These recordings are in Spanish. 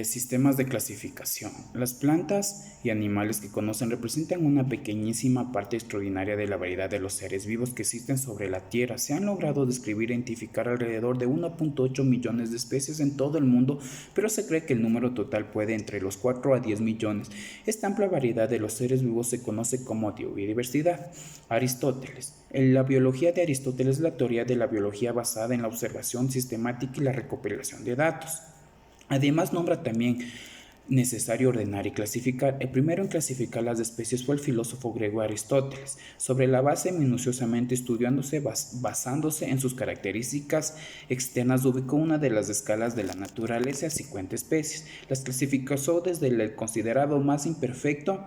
Sistemas de clasificación. Las plantas y animales que conocen representan una pequeñísima parte extraordinaria de la variedad de los seres vivos que existen sobre la Tierra. Se han logrado describir e identificar alrededor de 1.8 millones de especies en todo el mundo, pero se cree que el número total puede entre los 4 a 10 millones. Esta amplia variedad de los seres vivos se conoce como biodiversidad. Aristóteles. La biología de Aristóteles es la teoría de la biología basada en la observación sistemática y la recopilación de datos. Además, nombra también necesario ordenar y clasificar. El primero en clasificar las especies fue el filósofo griego Aristóteles, sobre la base minuciosamente basándose en sus características externas, ubicó una de las escalas de la naturaleza a 50 especies. Las clasificó desde el considerado más imperfecto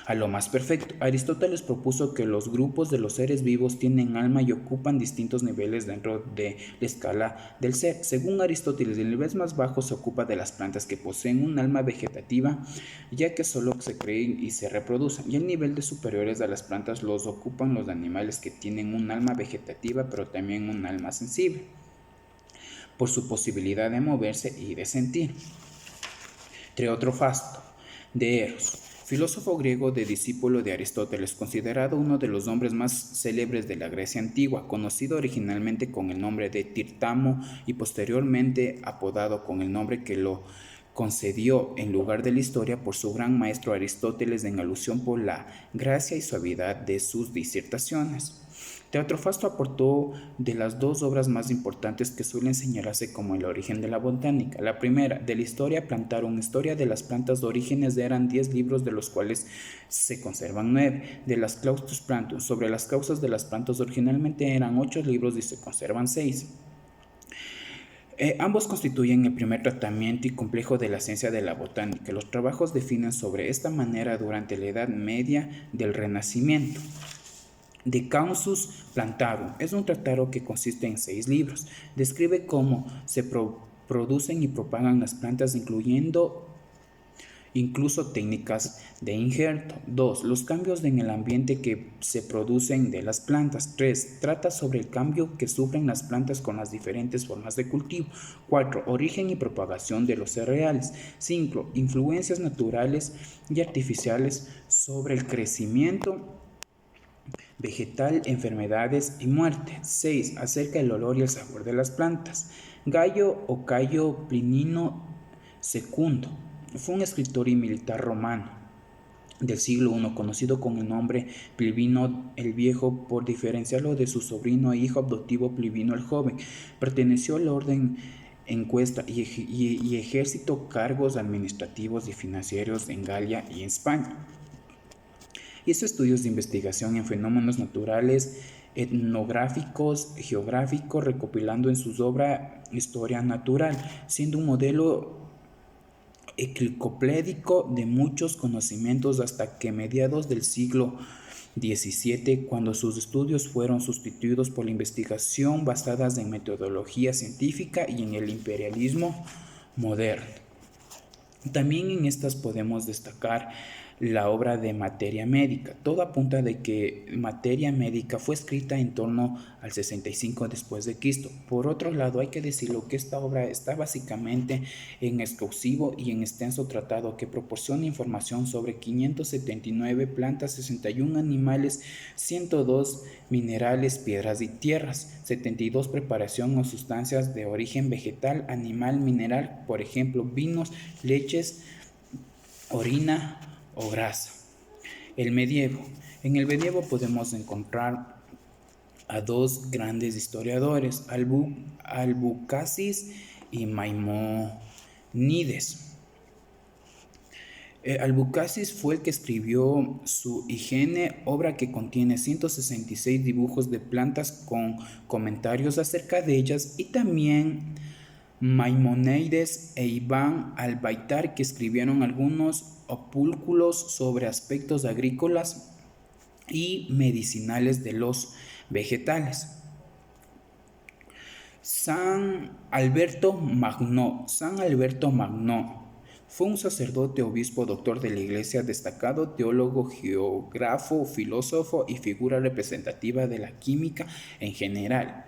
a lo más perfecto. Aristóteles propuso que los grupos de los seres vivos tienen alma y ocupan distintos niveles dentro de la escala del ser. Según Aristóteles, el nivel más bajo se ocupa de las plantas que poseen un alma vegetativa, ya que solo se creen y se reproducen, y el nivel de superiores a las plantas los ocupan los animales que tienen un alma vegetativa, pero también un alma sensible, por su posibilidad de moverse y de sentir. Teodofasto, de Eros, filósofo griego de discípulo de Aristóteles, considerado uno de los hombres más célebres de la Grecia antigua, conocido originalmente con el nombre de Tirtamo y posteriormente apodado con el nombre que lo concedió en lugar de la historia por su gran maestro Aristóteles en alusión por la gracia y suavidad de sus disertaciones. Teodofasto aportó de las dos obras más importantes que suelen señalarse como el origen de la botánica. La primera, de la historia plantarum, historia de las plantas de orígenes, eran 10 libros, de los cuales se conservan 9. De las claustus plantum, sobre las causas de las plantas, originalmente eran 8 libros y se conservan 6. Ambos constituyen el primer tratamiento y complejo de la ciencia de la botánica. Los trabajos definen sobre esta manera durante la Edad Media del Renacimiento. De Causus Plantarum es un tratado que consiste en 6 libros. Describe cómo se producen y propagan las plantas, incluyendo incluso técnicas de injerto. 2. Los cambios en el ambiente que se producen de las plantas. 3. Trata sobre el cambio que sufren las plantas con las diferentes formas de cultivo. 4. Origen y propagación de los cereales. 5. Influencias naturales y artificiales sobre el crecimiento vegetal, enfermedades y muerte. 6. Acerca del olor y el sabor de las plantas. Gallo o Cayo Plinino II fue un escritor y militar romano del siglo I, conocido con el nombre Plibino el Viejo por diferenciarlo de su sobrino e hijo adoptivo Plibino el Joven. Perteneció al orden encuesta y ejército cargos administrativos y financieros en Galia y en España. Hizo estudios de investigación en fenómenos naturales, etnográficos, geográficos, recopilando en sus obras Historia Natural, siendo un modelo enciclopédico de muchos conocimientos hasta que mediados del siglo XVII, cuando sus estudios fueron sustituidos por la investigación basada en metodología científica y en el imperialismo moderno. También en estas podemos destacar la obra de Materia Médica. Todo apunta de que Materia Médica fue escrita en torno al 65 después de Cristo. Por otro lado, hay que decirlo que esta obra está básicamente en exclusivo y en extenso tratado que proporciona información sobre 579 plantas, 61 animales, 102 minerales, piedras y tierras, 72 preparación o sustancias de origen vegetal, animal, mineral, por ejemplo, vinos, leches, orina o grasa. El medievo. En el medievo podemos encontrar a dos grandes historiadores, Albucasis y Maimónides. Albucasis fue el que escribió su Higiene, obra que contiene 166 dibujos de plantas con comentarios acerca de ellas, y también Maimónides e Ibn al-Baitar, que escribieron algunos opúsculos sobre aspectos agrícolas y medicinales de los vegetales. San Alberto Magno fue un sacerdote, obispo, doctor de la Iglesia, destacado teólogo, geógrafo, filósofo y figura representativa de la química en general,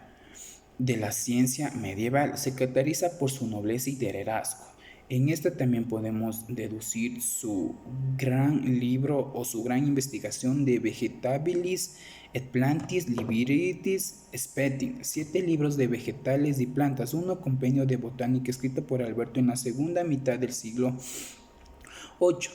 de la ciencia medieval. Se caracteriza por su nobleza y liderazgo. En esta también podemos deducir su gran libro o su gran investigación de Vegetabilis et Plantis Liberitis Speting, 7 libros de vegetales y plantas, uno compendio de botánica escrito por Alberto en la segunda mitad del siglo VIII.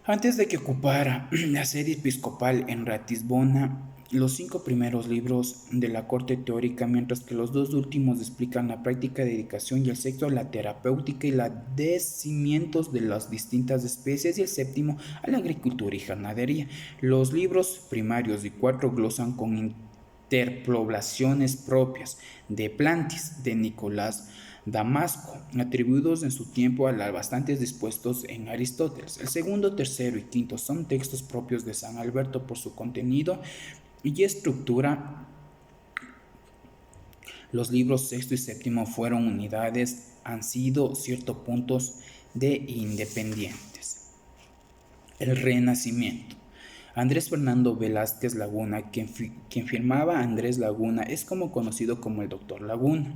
Antes de que ocupara la sede episcopal en Ratisbona, los 5 primeros libros de la corte teórica, mientras que los 2 últimos explican la práctica de dedicación y el sexto, la terapéutica y la de cimientos de las distintas especies, y el séptimo a la agricultura y ganadería. Los libros primarios y 4 glosan con interpoblaciones propias de Plantis, de Nicolás Damasco, atribuidos en su tiempo a las bastantes dispuestos en Aristóteles. El segundo, tercero y quinto son textos propios de San Alberto por su contenido y estructura. Los libros sexto y séptimo fueron unidades, han sido ciertos puntos de independientes. El Renacimiento. Andrés Fernando Velázquez Laguna, quien firmaba Andrés Laguna, es como conocido como el Doctor Laguna.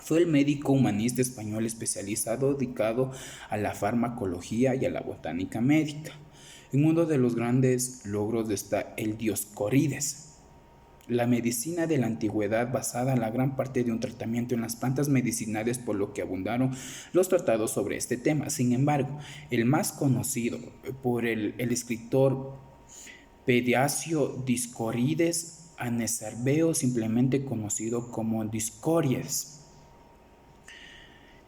Fue el médico humanista español especializado dedicado a la farmacología y a la botánica médica. En uno de los grandes logros está el Dioscórides, la medicina de la antigüedad basada en la gran parte de un tratamiento en las plantas medicinales, por lo que abundaron los tratados sobre este tema. Sin embargo, el más conocido por el escritor Pediasio Dioscórides Anesarbeo, simplemente conocido como Dioscórides.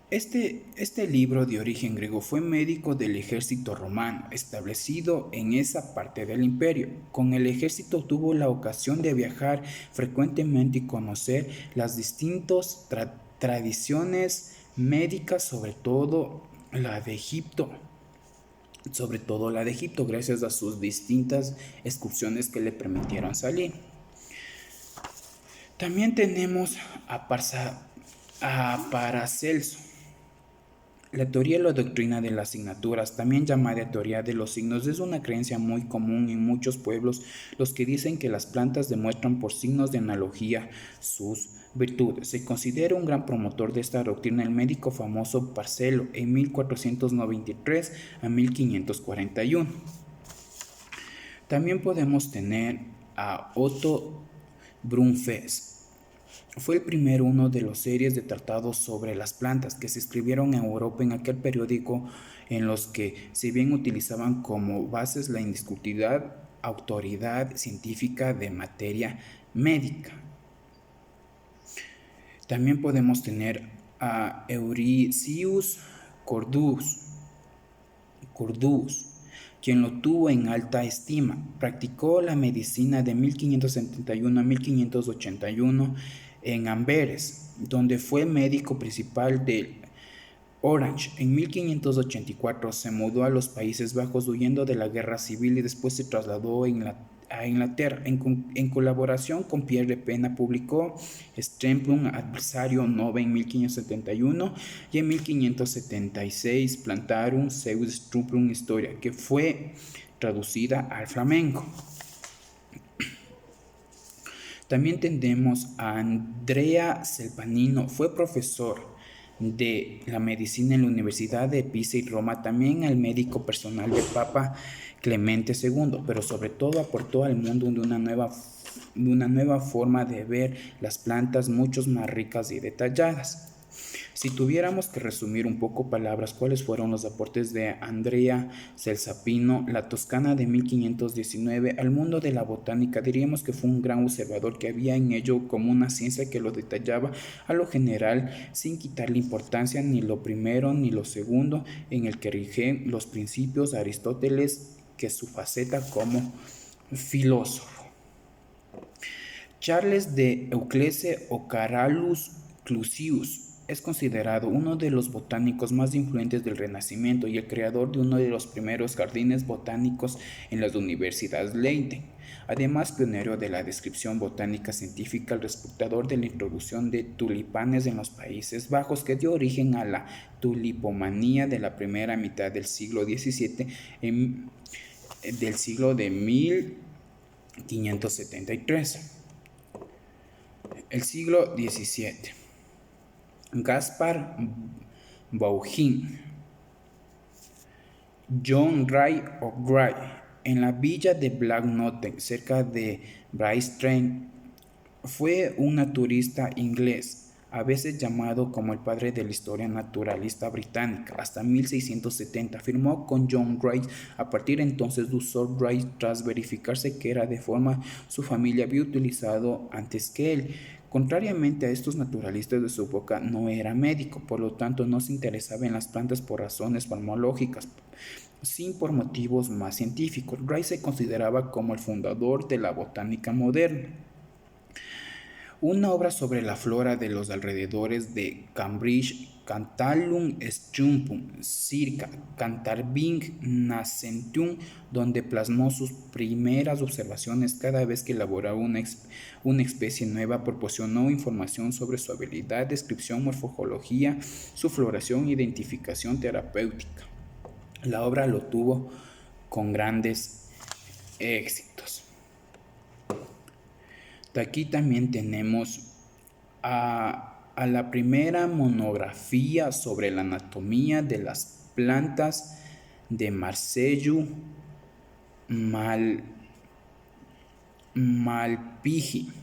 Este libro de origen griego fue médico del ejército romano, establecido en esa parte del imperio. Con el ejército tuvo la ocasión de viajar frecuentemente y conocer las distintas tradiciones médicas, sobre todo la de Egipto, gracias a sus distintas excursiones que le permitieron salir. También tenemos a Paracelso. La teoría o la doctrina de las asignaturas, también llamada teoría de los signos, es una creencia muy común en muchos pueblos, los que dicen que las plantas demuestran por signos de analogía sus virtudes. Se considera un gran promotor de esta doctrina el médico famoso Paracelso en 1493 a 1541. También podemos tener a Otto Brunfest. Fue el primero uno de las series de tratados sobre las plantas que se escribieron en Europa en aquel periódico, en los que si bien utilizaban como bases la indiscutible autoridad científica de materia médica. También podemos tener a Euricius Cordus, quien lo tuvo en alta estima. Practicó la medicina de 1571 a 1581 en Amberes, donde fue médico principal de Orange. En 1584 se mudó a los Países Bajos huyendo de la guerra civil y después se trasladó a Inglaterra. En colaboración con Pierre de Pena publicó Stremplum Adversario Nova en 1571 y en 1576 Plantarum Seu Strumplum Historia, que fue traducida al flamenco. También tenemos a Andrea Celpanino, fue profesor de la medicina en la Universidad de Pisa y Roma, también el médico personal del Papa Clemente II, pero sobre todo aportó al mundo de una nueva forma de ver las plantas, mucho más ricas y detalladas. Si tuviéramos que resumir un poco palabras cuáles fueron los aportes de Andrea Celpanino, la Toscana de 1519, al mundo de la botánica, diríamos que fue un gran observador que había en ello como una ciencia que lo detallaba a lo general sin quitarle importancia ni lo primero ni lo segundo, en el que rigen los principios Aristóteles que su faceta como filósofo. Charles de Euclese o Carolus Clusius es considerado uno de los botánicos más influyentes del Renacimiento y el creador de uno de los primeros jardines botánicos en las universidades Leiden. Además, pionero de la descripción botánica científica, el respetador de la introducción de tulipanes en los Países Bajos, que dio origen a la tulipomanía de la primera mitad del siglo XVII, del siglo de 1573. El siglo XVII. Gaspar Bauhin. John Ray O'Gray, en la villa de Blacknote, cerca de Bracebridge, fue un naturalista inglés, a veces llamado como el padre de la historia naturalista británica. Hasta 1670 firmó con John Gray. A partir de entonces usó Gray tras verificarse que era de forma su familia había utilizado antes que él. Contrariamente a estos naturalistas de su época, no era médico, por lo tanto no se interesaba en las plantas por razones farmacológicas, sino por motivos más científicos. Gray se consideraba como el fundador de la botánica moderna. Una obra sobre la flora de los alrededores de Cambridge, Cantalum Strumpum, circa Cantabing Nascentum, donde plasmó sus primeras observaciones cada vez que elaboraba una especie nueva, proporcionó información sobre su habilidad, descripción, morfología, su floración e identificación terapéutica. La obra lo tuvo con grandes éxitos. Aquí también tenemos a la primera monografía sobre la anatomía de las plantas de Marcello Malpighi.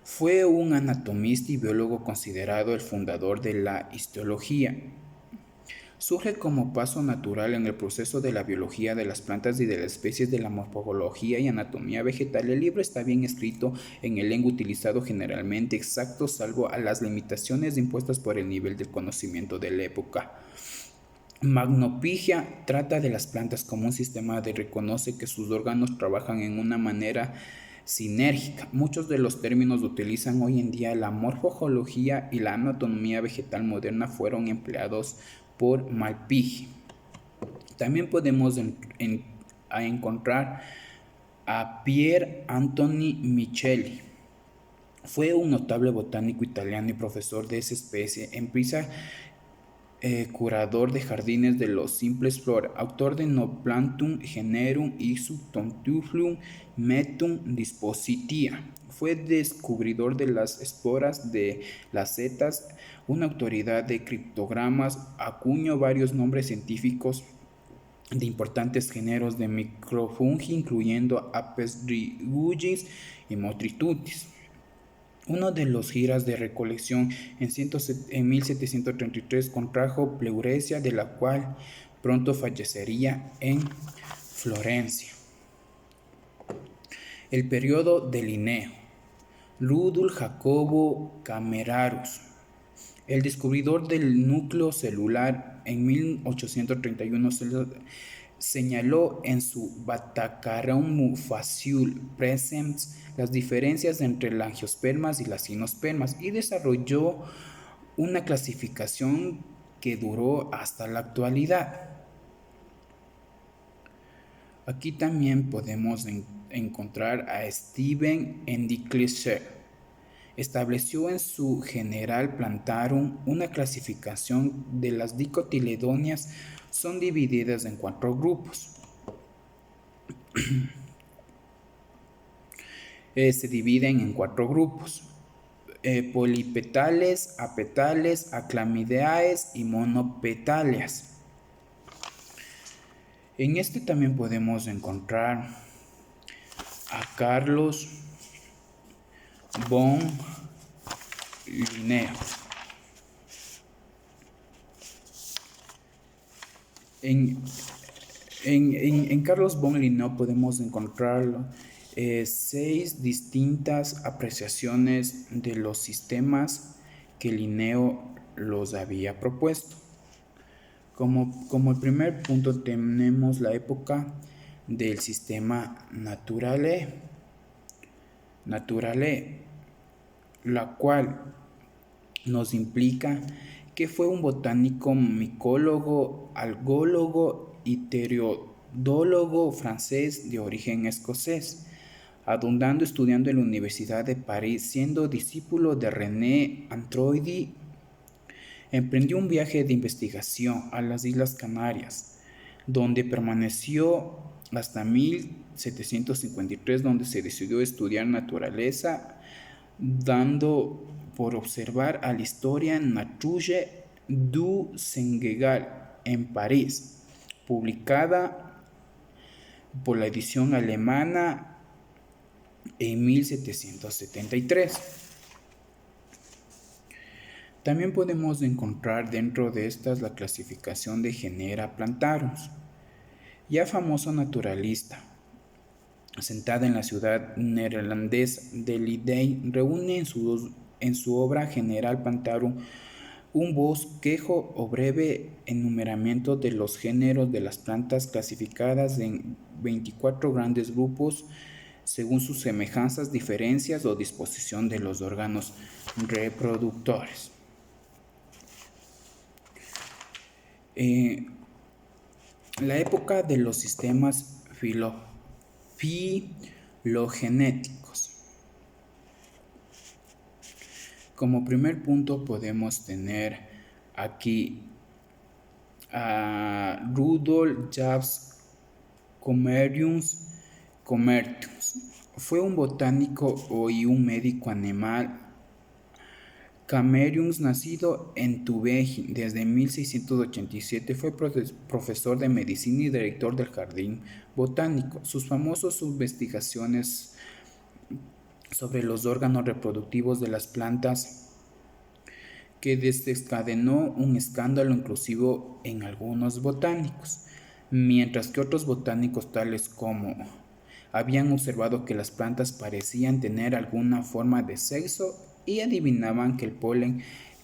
Fue un anatomista y biólogo considerado el fundador de la histología. Surge como paso natural en el proceso de la biología de las plantas y de las especies de la morfología y anatomía vegetal. El libro está bien escrito en el lenguaje utilizado, generalmente exacto, salvo a las limitaciones impuestas por el nivel del conocimiento de la época. Magnopigia trata de las plantas como un sistema de reconoce que sus órganos trabajan en una manera sinérgica. Muchos de los términos que utilizan hoy en día la morfología y la anatomía vegetal moderna fueron empleados por Malpighi. También podemos encontrar a Pier Antoni Micheli. Fue un notable botánico italiano y profesor de esa especie, empresa, curador de jardines de los simples flora, autor de No Plantum Generum Ixus Tontuflum Metum Dispositia. Fue descubridor de las esporas de las setas, una autoridad de criptogramas, acuñó varios nombres científicos de importantes géneros de microfungi, incluyendo Apis rigidus y Motritutis. Uno de los giras de recolección en 1733 contrajo pleuresia, de la cual pronto fallecería en Florencia. El periodo de Linneo. Rudolf Jacobo Camerarius, el descubridor del núcleo celular, en 1831 señaló en su Batacarum Fasciole Presens las diferencias entre las angiospermas y las gimnospermas y desarrolló una clasificación que duró hasta la actualidad. Aquí también podemos encontrar a Stephen Endiclisher. Estableció en su General Plantarum una clasificación de las dicotiledóneas. Son divididas en 4 grupos. Se dividen en 4 grupos: polipetales, apetales, aclamideaes y monopetaleas. En este también podemos encontrar a Carlos von Linneo. En Carlos von Linneo podemos encontrar 6 distintas apreciaciones de los sistemas que Linneo los había propuesto. Como el primer punto tenemos la época del sistema naturale, la cual nos implica que fue un botánico, micólogo, algólogo y pteridólogo francés de origen escocés, abundando estudiando en la Universidad de París, siendo discípulo de René Antroidi. Emprendió un viaje de investigación a las Islas Canarias, donde permaneció hasta 1753, donde se decidió estudiar naturaleza, dando por observar a la Historia naturelle du Senegal en París, publicada por la edición alemana en 1773. También podemos encontrar dentro de estas la clasificación de Genera Plantarum, ya famoso naturalista, sentada en la ciudad neerlandesa de Leiden, reúne en su obra General Plantarum un bosquejo o breve enumeramiento de los géneros de las plantas clasificadas en 24 grandes grupos según sus semejanzas, diferencias o disposición de los órganos reproductores. La época de los sistemas filogenéticos. Como primer punto podemos tener aquí a Rudolf Jacques Comerius. Fue un botánico y un médico animal. Comerius, nacido en Tübingen desde 1687, fue profesor de medicina y director del jardín botánico. Sus famosas investigaciones sobre los órganos reproductivos de las plantas que desencadenó un escándalo inclusivo en algunos botánicos, mientras que otros botánicos tales como habían observado que las plantas parecían tener alguna forma de sexo y adivinaban que el polen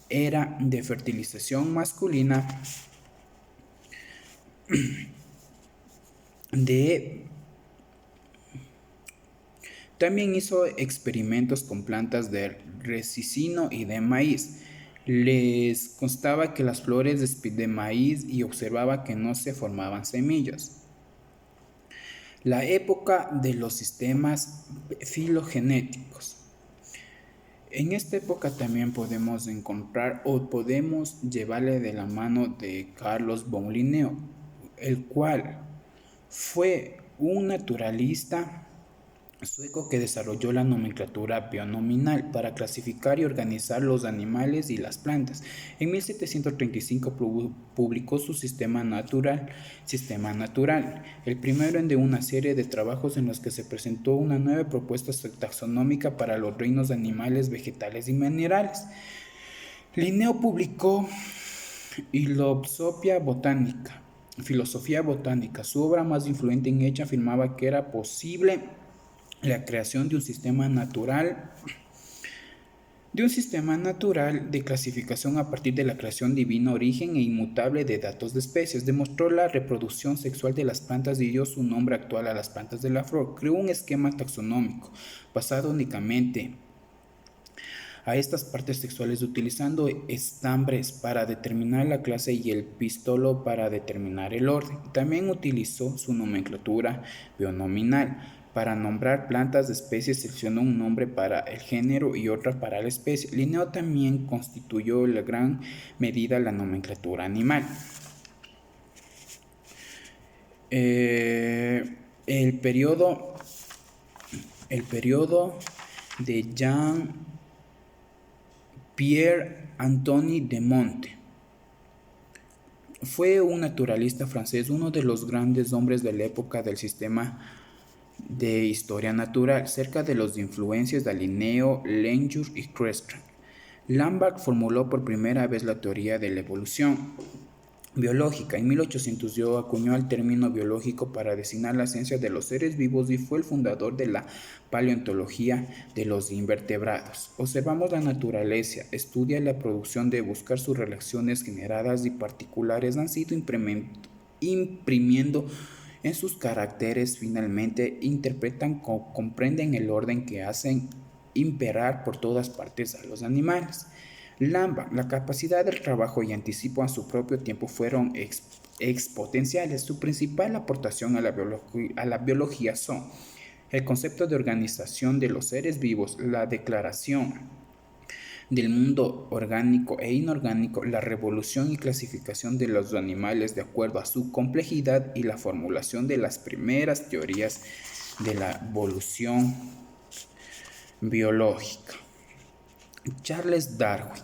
era de fertilización masculina. También hizo experimentos con plantas de ricino y de maíz. Les constaba que las flores de maíz y observaba que no se formaban semillas. La época de los sistemas filogenéticos. En esta época también podemos encontrar o podemos llevarle de la mano de Carlos von Linneo, el cual fue un naturalista sueco que desarrolló la nomenclatura bionominal para clasificar y organizar los animales y las plantas. En 1735 publicó su Sistema Natural, el primero de una serie de trabajos en los que se presentó una nueva propuesta taxonómica para los reinos animales, vegetales y minerales. Linneo publicó Filosofía Botánica. Su obra más influyente en ella afirmaba que era posible la creación de un sistema natural de clasificación a partir de la creación divina, origen e inmutable de datos de especies. Demostró la reproducción sexual de las plantas y dio su nombre actual a las plantas de la flor. Creó un esquema taxonómico basado únicamente a estas partes sexuales, utilizando estambres para determinar la clase y el pistolo para determinar el orden. También utilizó su nomenclatura bionominal. Para nombrar plantas de especies seleccionó un nombre para el género y otra para la especie. Linneo también constituyó en gran medida la nomenclatura animal. El periodo de Jean-Pierre Antoine de Monte. Fue un naturalista francés, uno de los grandes hombres de la época del sistema de historia natural, cerca de los influencias de Linneo, Lengur y Crestran. Lambert formuló por primera vez la teoría de la evolución biológica. En 1800 acuñó el término biológico para designar la ciencia de los seres vivos y fue el fundador de la paleontología de los invertebrados. Observamos la naturaleza, estudia la producción de buscar sus relaciones generadas y particulares, han sido imprimiendo en sus caracteres, finalmente interpretan, comprenden el orden que hacen imperar por todas partes a los animales. Lambert, la capacidad del trabajo y anticipo a su propio tiempo fueron exponenciales. Su principal aportación a la biología son el concepto de organización de los seres vivos, la declaración del mundo orgánico e inorgánico, la revolución y clasificación de los animales de acuerdo a su complejidad y la formulación de las primeras teorías de la evolución biológica. Charles Darwin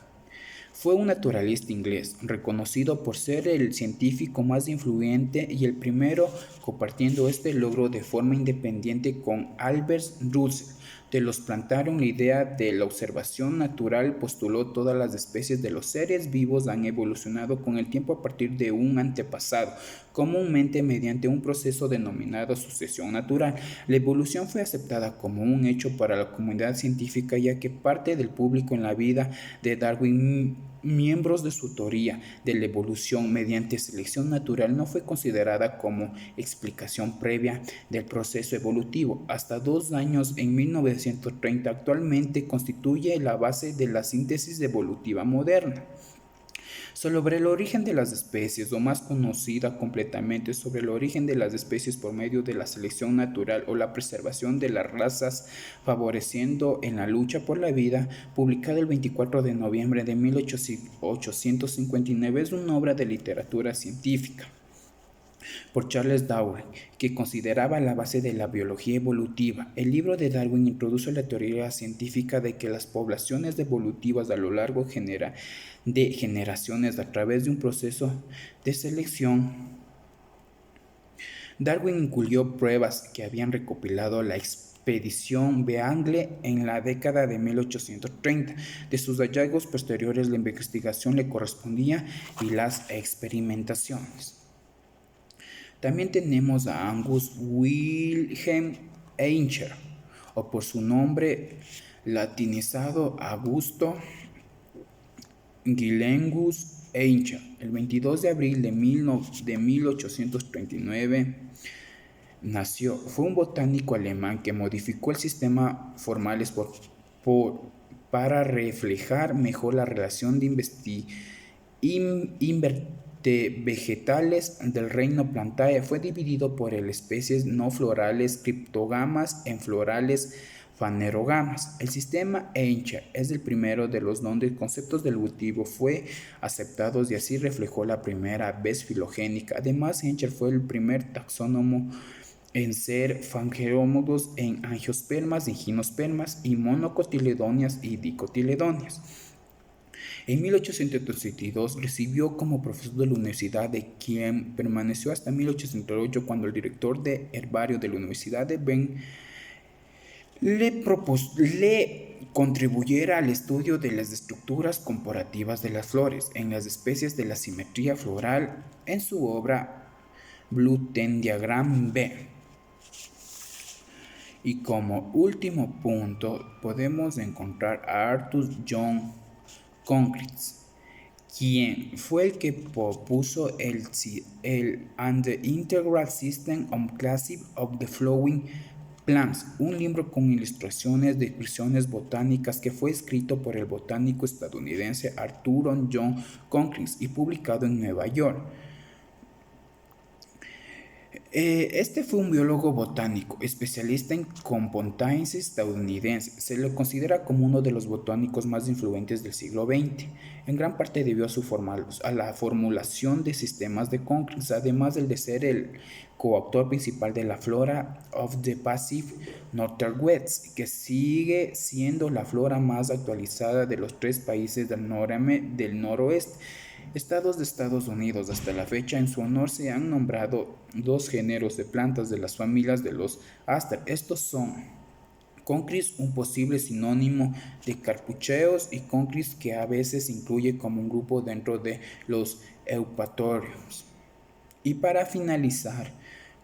fue un naturalista inglés, reconocido por ser el científico más influyente y el primero compartiendo este logro de forma independiente con Albert Russell. De los plantaron la idea de la observación natural, postuló todas las especies de los seres vivos han evolucionado con el tiempo a partir de un antepasado, comúnmente mediante un proceso denominado sucesión natural. La evolución fue aceptada como un hecho para la comunidad científica ya que parte del público en la vida de Darwin miembros de su teoría de la evolución mediante selección natural no fue considerada como explicación previa del proceso evolutivo. Hasta 2 años en 1930 actualmente constituye la base de la síntesis evolutiva moderna. Sobre el origen de las especies, o más conocida completamente sobre el origen de las especies por medio de la selección natural o la preservación de las razas, favoreciendo en la lucha por la vida, publicada el 24 de noviembre de 1859, es una obra de literatura científica por Charles Darwin, que consideraba la base de la biología evolutiva. El libro de Darwin introduce la teoría científica de que las poblaciones evolutivas a lo largo de generaciones a través de un proceso de selección. Darwin incluyó pruebas que habían recopilado la expedición Beagle en la década de 1830. De sus hallazgos posteriores, la investigación le correspondía y las experimentaciones. También tenemos a Angus Wilhelm Eicher, o por su nombre latinizado Augusto Guillengus Eicher, el 22 de abril de 1839 nació. Fue un botánico alemán que modificó el sistema formales para reflejar mejor la relación de vegetales del reino Plantae. Fue dividido por el especies no florales criptógamas en florales fanerógamas. El sistema Eicher es el primero de los donde conceptos del cultivo fue aceptados y así reflejó la primera vez filogénica. Además, Eicher fue el primer taxónomo en ser fangerómodos en angiospermas y gimnospermas y monocotiledonias y dicotiledonias. En 1872 recibió como profesor de la universidad de quien permaneció hasta 1808 cuando el director de herbario de la Universidad de Ben le contribuyera al estudio de las estructuras comparativas de las flores en las especies de la simetría floral en su obra Blütendiagramm B. Y como último punto podemos encontrar a Arthur John Congress, quien fue el que propuso el And the Integral System of Classic of the Flowering Plants, un libro con ilustraciones de descripciones botánicas que fue escrito por el botánico estadounidense Arthur John Congress y publicado en Nueva York. Este fue un biólogo botánico, especialista en componenses estadounidense. Se lo considera como uno de los botánicos más influyentes del siglo XX. En gran parte debió a la formulación de sistemas de Congress, además de ser el coautor principal de la Flora of the Pacific Northwest, que sigue siendo la flora más actualizada de los 3 países del noroeste. Estados de Estados Unidos. Hasta la fecha, en su honor se han nombrado 2 géneros de plantas de las familias de los áster. Estos son Conchris, un posible sinónimo de carpucheos, y Conchris, que a veces se incluye como un grupo dentro de los eupatoriums. Y para finalizar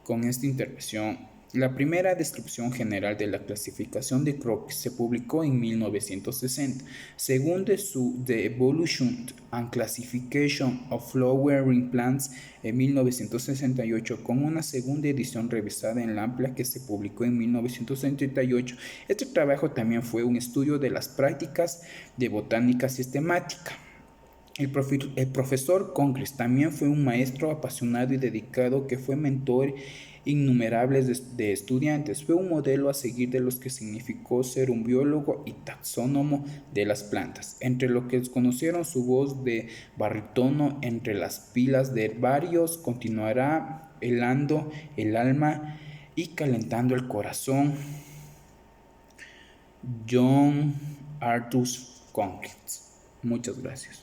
con esta intervención, la primera descripción general de la clasificación de Crookes se publicó en 1960, según The Evolution and Classification of Flowering Plants en 1968, con una segunda edición revisada en la amplia que se publicó en 1978. Este trabajo también fue un estudio de las prácticas de botánica sistemática. El profesor Congress también fue un maestro apasionado y dedicado que fue mentor innumerables de estudiantes. Fue un modelo a seguir de los que significó ser un biólogo y taxónomo de las plantas, entre los que conocieron su voz de barítono entre las pilas de herbarios. Continuará helando el alma y calentando el corazón. John Arthur concrets. Muchas gracias.